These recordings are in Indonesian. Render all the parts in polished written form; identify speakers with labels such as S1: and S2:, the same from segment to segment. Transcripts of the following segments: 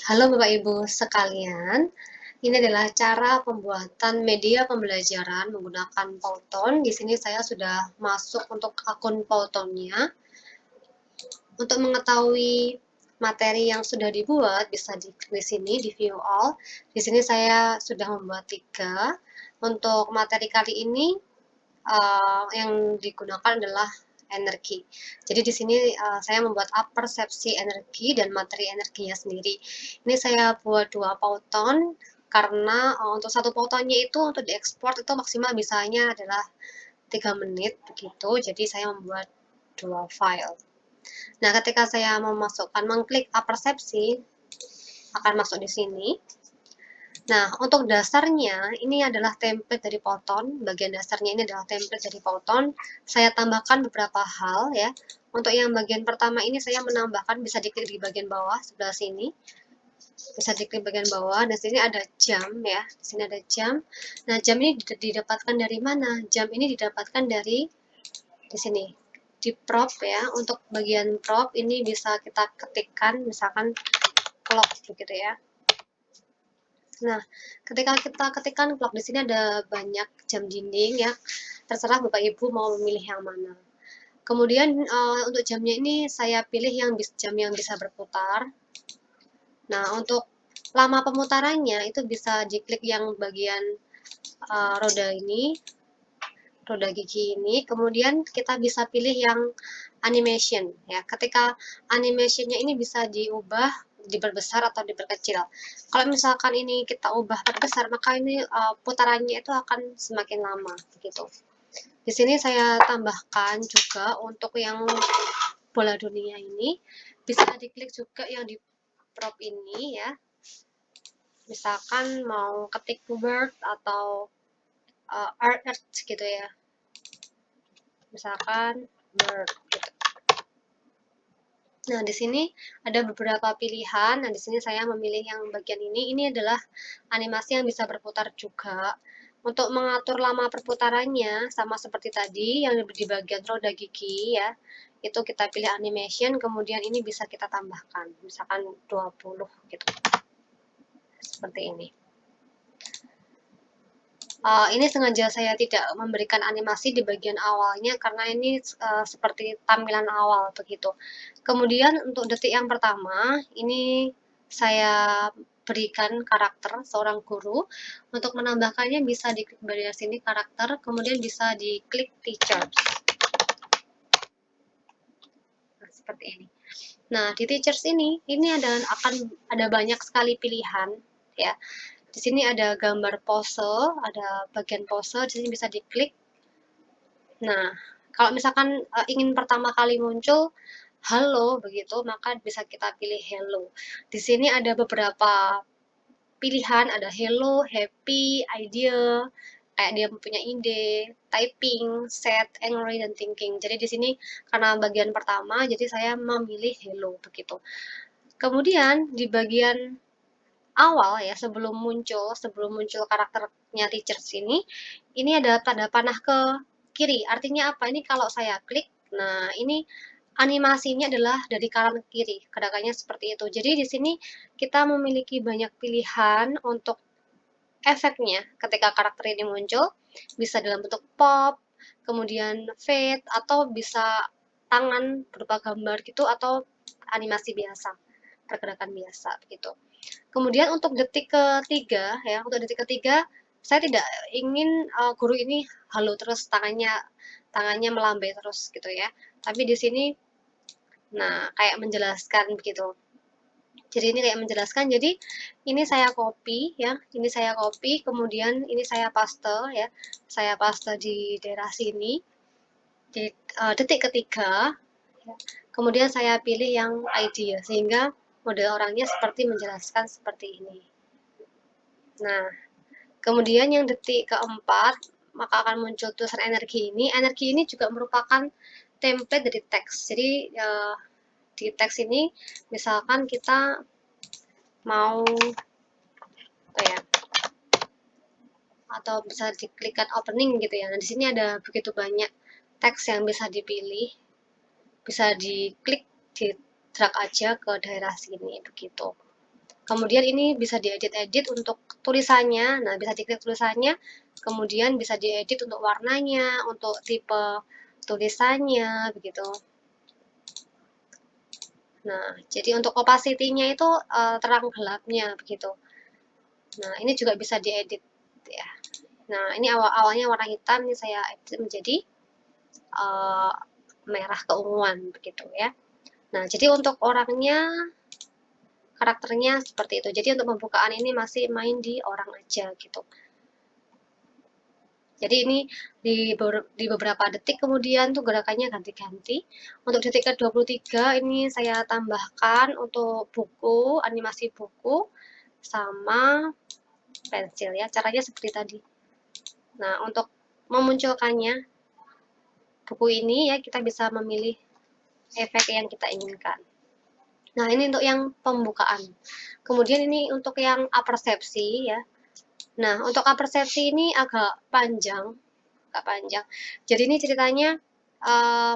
S1: Halo Bapak Ibu sekalian, ini adalah cara pembuatan media pembelajaran menggunakan Pauton. Di sini saya sudah masuk untuk akun Pautonnya. Untuk mengetahui materi yang sudah dibuat, bisa diklik di sini di View All. Di sini saya sudah membuat 3. Untuk materi kali ini yang digunakan adalah energi. Jadi di sini saya membuat persepsi energi dan materi energinya sendiri. Ini saya buat 2 pauton karena untuk satu pautonnya itu untuk diekspor itu maksimal bisanya adalah 3 menit begitu. Jadi saya membuat 2 file. Nah, ketika saya memasukkan mengklik persepsi akan masuk di sini. Nah, untuk dasarnya, ini adalah template dari Python. Bagian dasarnya ini adalah template dari Python. Saya tambahkan beberapa hal ya. Untuk yang bagian pertama ini saya menambahkan, bisa diklik di bagian bawah sebelah sini. Bisa diklik bagian bawah, dan sini ada jam ya. Di sini ada jam. Nah, jam ini didapatkan dari mana? Jam ini didapatkan dari di sini. Di prop ya. Untuk bagian prop ini bisa kita ketikkan, misalkan clock begitu ya. Nah, ketika kita ketikkan clock di sini ada banyak jam dinding ya. Terserah Bapak Ibu mau memilih yang mana. Kemudian untuk jamnya ini saya pilih jam yang bisa berputar. Nah, untuk lama pemutarannya itu bisa diklik yang bagian roda ini, roda gigi ini. Kemudian kita bisa pilih yang animation ya. Ketika animationnya ini bisa diubah diperbesar atau diperkecil. Kalau misalkan ini kita ubah perbesar, maka ini putarannya itu akan semakin lama begitu. Di sini saya tambahkan juga untuk yang bola dunia ini bisa diklik juga yang di prop ini ya. Misalkan mau ketik word atau earth gitu ya. Misalkan word gitu. Nah, di sini ada beberapa pilihan. Nah, di sini saya memilih yang bagian ini. Ini adalah animasi yang bisa berputar juga. Untuk mengatur lama perputarannya, sama seperti tadi, yang di bagian roda gigi ya, itu kita pilih animation, kemudian ini bisa kita tambahkan, misalkan 20 gitu. Seperti ini. Ini sengaja saya tidak memberikan animasi di bagian awalnya karena ini seperti tampilan awal begitu. Kemudian untuk detik yang pertama, ini saya berikan karakter seorang guru. Untuk menambahkannya bisa diklik dari sini karakter, kemudian bisa diklik teachers. Nah, seperti ini. Nah, di teachers ini akan ada banyak sekali pilihan ya. Di sini ada gambar pose, ada bagian pose, di sini bisa diklik. Nah, kalau misalkan ingin pertama kali muncul halo begitu, maka bisa kita pilih hello. Di sini ada beberapa pilihan, ada hello, happy, idea, kayak dia punya ide, typing, set, angry, dan thinking. Jadi di sini karena bagian pertama, jadi saya memilih hello begitu. Kemudian di bagian awal ya sebelum muncul karakternya teacher ini ada tanda panah ke kiri. Artinya apa? Ini kalau saya klik, nah ini animasinya adalah dari kanan ke kiri. Gerakannya seperti itu. Jadi di sini kita memiliki banyak pilihan untuk efeknya ketika karakter ini muncul. Bisa dalam bentuk pop, kemudian fade, atau bisa tangan berupa gambar gitu, atau animasi biasa, pergerakan biasa begitu. Kemudian untuk detik ketiga ya, untuk detik ketiga saya tidak ingin guru ini halo terus tangannya melambai terus gitu ya. Tapi di sini nah kayak menjelaskan begitu. Jadi ini kayak menjelaskan. Jadi ini saya copy ya, ini saya copy, kemudian ini saya paste ya. Saya paste di daerah sini di detik ketiga ya. Kemudian saya pilih yang idea sehingga model orangnya seperti menjelaskan seperti ini. Nah, kemudian yang detik keempat, maka akan muncul tulisan energi ini. Energi ini juga merupakan template dari teks. Jadi di teks ini, misalkan kita mau apa ya, atau bisa diklikkan opening gitu ya. Nah, di sini ada begitu banyak teks yang bisa dipilih, bisa diklik, di drag aja ke daerah sini begitu. Kemudian ini bisa diedit-edit untuk tulisannya. Nah, bisa diklik tulisannya, kemudian bisa diedit untuk warnanya, untuk tipe tulisannya, begitu. Nah, jadi untuk opacity-nya itu terang gelapnya, begitu. Nah, ini juga bisa diedit ya. Nah, ini awalnya warna hitam, ini saya edit menjadi uh, merah keunguan, begitu ya. Nah, jadi untuk orangnya, karakternya seperti itu. Jadi untuk pembukaan ini masih main di orang aja gitu. Jadi ini di beberapa detik kemudian tuh gerakannya ganti-ganti. Untuk detik ke-23 ini saya tambahkan untuk buku, animasi buku, sama pensil ya. Caranya seperti tadi. Nah, untuk memunculkannya buku ini ya kita bisa memilih efek yang kita inginkan. Nah, ini untuk yang pembukaan. Kemudian ini untuk yang apersepsi ya. Nah, untuk apersepsi ini agak panjang, agak panjang. Jadi ini ceritanya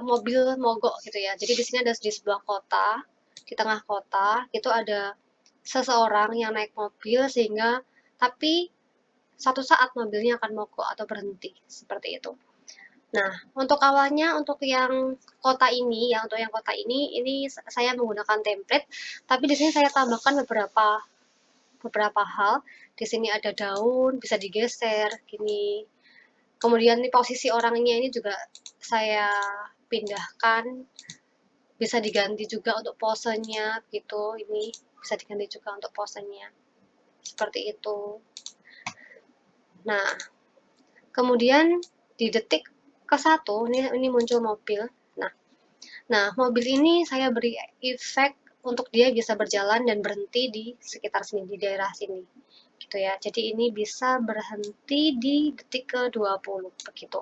S1: mobil mogok gitu ya. Jadi di sini ada di sebuah kota, di tengah kota, itu ada seseorang yang naik mobil sehingga tapi satu saat mobilnya akan mogok atau berhenti seperti itu. Nah, untuk awalnya untuk yang kota ini ya, untuk yang kota ini saya menggunakan template, tapi di sini saya tambahkan beberapa hal. Di sini ada daun, bisa digeser gini. Kemudian di posisi orangnya ini juga saya pindahkan, bisa diganti juga untuk posenya gitu. Ini bisa diganti juga untuk posenya. Seperti itu. Nah, kemudian di detik ke-1 ini muncul mobil. Nah, mobil ini saya beri efek untuk dia bisa berjalan dan berhenti di sekitar sini, di daerah sini. Gitu ya. Jadi ini bisa berhenti di detik ke-20 begitu.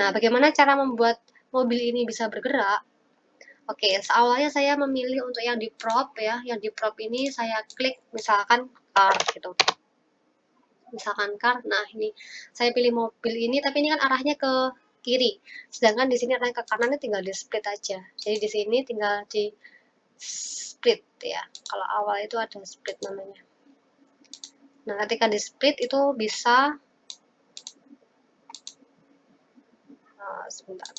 S1: Nah, bagaimana cara membuat mobil ini bisa bergerak? Oke, awalnya saya memilih untuk yang di prop ya. Yang di prop ini saya klik misalkan car gitu. Misalkan car, nah ini saya pilih mobil ini, tapi ini kan arahnya ke kiri. Sedangkan di sini arahnya ke kanan, tinggal di split aja. Jadi di sini tinggal di split ya. Kalau awal itu ada split namanya. Nah, ketika di split itu bisa sebentar.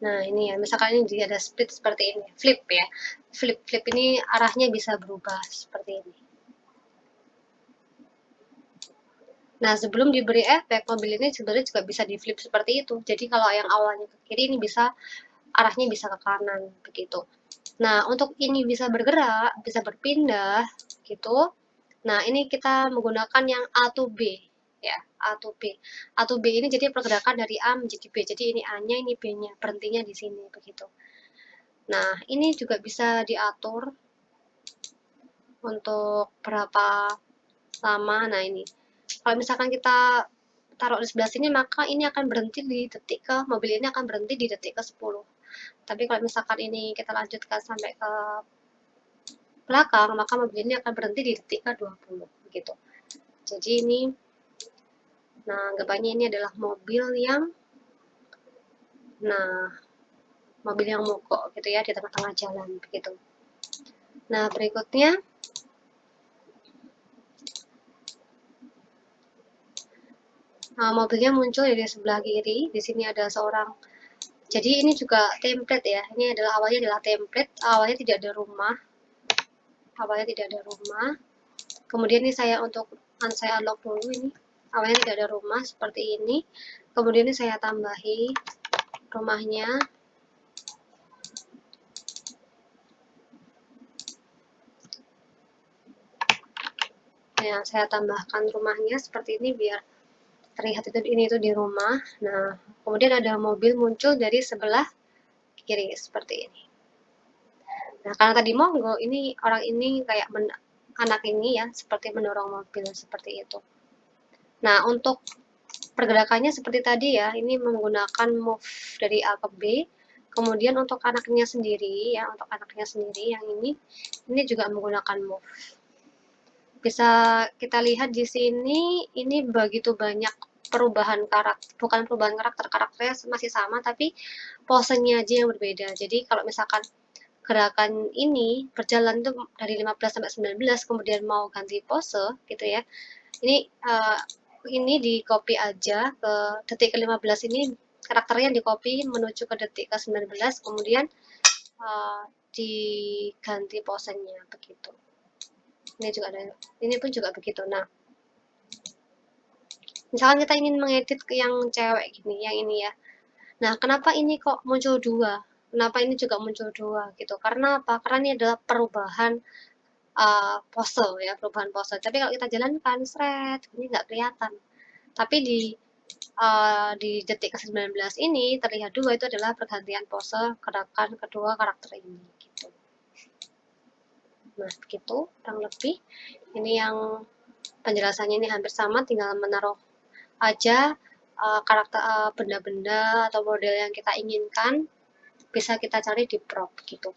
S1: Nah, ini ya, misalkan ini ada split seperti ini, flip ya. Flip ini arahnya bisa berubah seperti ini. Nah, sebelum diberi efek, mobil ini sebenarnya juga bisa di flip seperti itu. Jadi kalau yang awalnya ke kiri ini bisa arahnya bisa ke kanan begitu. Nah, untuk ini bisa bergerak, bisa berpindah gitu. Nah, ini kita menggunakan yang A to B ya, A to B. A to B ini jadi pergerakan dari A menjadi B. Jadi ini A-nya, ini B-nya, berhentinya di sini begitu. Nah, ini juga bisa diatur untuk berapa lama. Nah, ini. Kalau misalkan kita taruh di sebelah sini, maka ini akan berhenti di detik ke, mobil ini akan berhenti di detik ke 10. Tapi kalau misalkan ini kita lanjutkan sampai ke belakang, maka mobil ini akan berhenti di detik ke 20. Begitu. Jadi ini, nah anggapannya ini adalah mobil yang, nah mobil yang mogok gitu ya di tengah-tengah jalan begitu. Nah berikutnya, nah, mobilnya muncul di sebelah kiri. Di sini ada seorang. Jadi ini juga template ya. Ini adalah awalnya adalah template. Awalnya tidak ada rumah. Awalnya tidak ada rumah. Kemudian ini saya saya unlock dulu ini. Awalnya tidak ada rumah seperti ini. Kemudian ini saya tambahi rumahnya. Ya, saya tambahkan rumahnya seperti ini biar terlihat itu di rumah. Nah, kemudian ada mobil muncul dari sebelah kiri seperti ini. Nah, karena tadi monggo, ini orang ini kayak anak ini ya, seperti mendorong mobil seperti itu. Nah, untuk pergerakannya seperti tadi ya, ini menggunakan move dari A ke B. Kemudian untuk anaknya sendiri ya, untuk anaknya sendiri yang ini juga menggunakan move. Bisa kita lihat di sini, ini begitu banyak perubahan karakter, bukan perubahan karakternya masih sama, tapi posenya aja yang berbeda. Jadi kalau misalkan gerakan ini berjalan tuh dari 15 sampai 19, kemudian mau ganti pose gitu ya. Ini ini di copy aja ke detik ke-15 ini, karakternya di copy menuju ke detik ke-19, kemudian diganti posenya begitu. Ini juga ada, ini pun juga begitu. Nah, misalkan kita ingin mengedit ke yang cewek gini, yang ini ya. Nah, kenapa ini kok muncul dua? Kenapa ini juga muncul dua gitu? Karena apa? Karena ini adalah perubahan pose ya, perubahan pose. Tapi kalau kita jalankan, seret, ini nggak kelihatan. Tapi di detik ke-19 ini terlihat dua, itu adalah pergantian pose gerakan kedua karakter ini gitu. Nah, begitu kurang lebih. Ini yang penjelasannya ini hampir sama, tinggal menaruh aja karakter benda-benda atau model yang kita inginkan, bisa kita cari di prop gitu.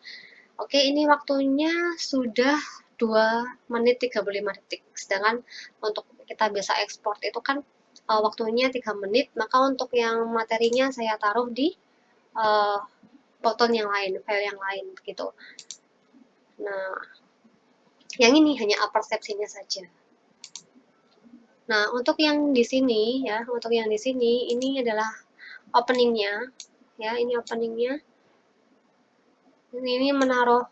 S1: Oke, ini waktunya sudah 2 menit 35 detik. Sedangkan untuk kita bisa ekspor itu kan waktunya 3 menit, maka untuk yang materinya saya taruh di Photon yang lain, file yang lain gitu. Nah, yang ini hanya persepsinya saja. Nah, untuk yang di sini ya, untuk yang di sini ini adalah openingnya ya, ini openingnya. Ini menaruh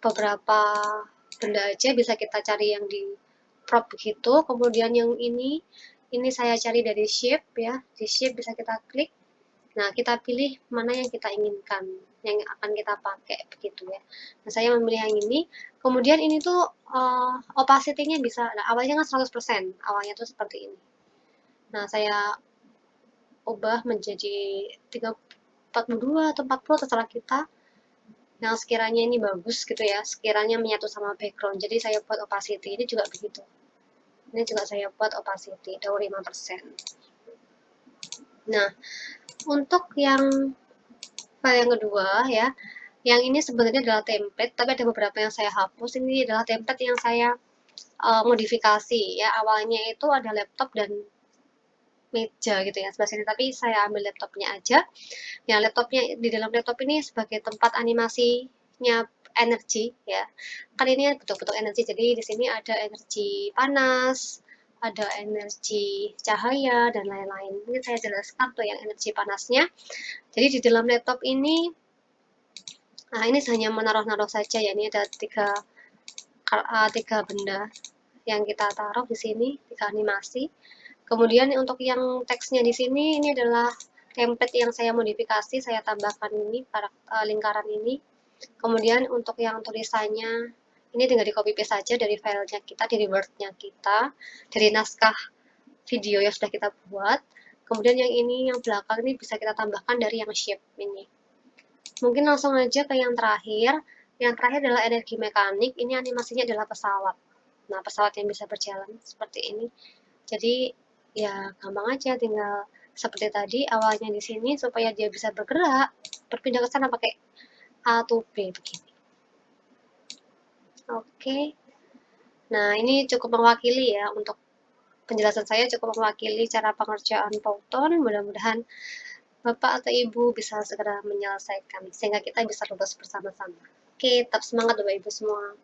S1: beberapa benda aja, bisa kita cari yang di prop begitu. Kemudian yang ini saya cari dari shape ya, di shape bisa kita klik. Nah, kita pilih mana yang kita inginkan, yang akan kita pakai begitu ya. Nah, saya memilih yang ini. Kemudian ini tuh opacity-nya bisa, nah awalnya kan 100%, awalnya tuh seperti ini. Nah, saya ubah menjadi 42 atau 40, terserah kita. Yang sekiranya ini bagus gitu ya, sekiranya menyatu sama background. Jadi saya buat opacity, ini juga begitu. Ini juga saya buat opacity, 25%. Nah, untuk yang file yang kedua ya, yang ini sebenarnya adalah template, tapi ada beberapa yang saya hapus. Ini adalah template yang saya modifikasi ya. Awalnya itu ada laptop dan meja gitu ya sebelah sini, tapi saya ambil laptopnya aja. Yang laptopnya, di dalam laptop ini sebagai tempat animasinya energi ya. Kan ini betul-betul energi, jadi di sini ada energi panas, ada energi cahaya dan lain-lain. Ini saya jelaskan tuh yang energi panasnya. Jadi di dalam laptop ini, nah ini hanya menaruh-naruh saja ya. Ini ada tiga benda yang kita taruh di sini, 3 animasi. Kemudian untuk yang teksnya di sini, ini adalah template yang saya modifikasi, saya tambahkan ini lingkaran ini. Kemudian untuk yang tulisannya, ini tinggal di copy paste saja dari filenya kita, dari wordnya kita, dari naskah video yang sudah kita buat. Kemudian yang ini, yang belakang ini bisa kita tambahkan dari yang shape ini. Mungkin langsung aja ke yang terakhir. Yang terakhir adalah energi mekanik. Ini animasinya adalah pesawat. Nah, pesawat yang bisa berjalan seperti ini. Jadi ya gampang aja, tinggal seperti tadi awalnya di sini supaya dia bisa bergerak, berpindah ke sana pakai A to B begini. Oke. Nah, ini cukup mewakili ya, untuk penjelasan saya cukup mewakili cara pengerjaan Python. Mudah-mudahan Bapak atau Ibu bisa segera menyelesaikan sehingga kita bisa lulus bersama-sama. Oke, tetap semangat Bapak Ibu semua.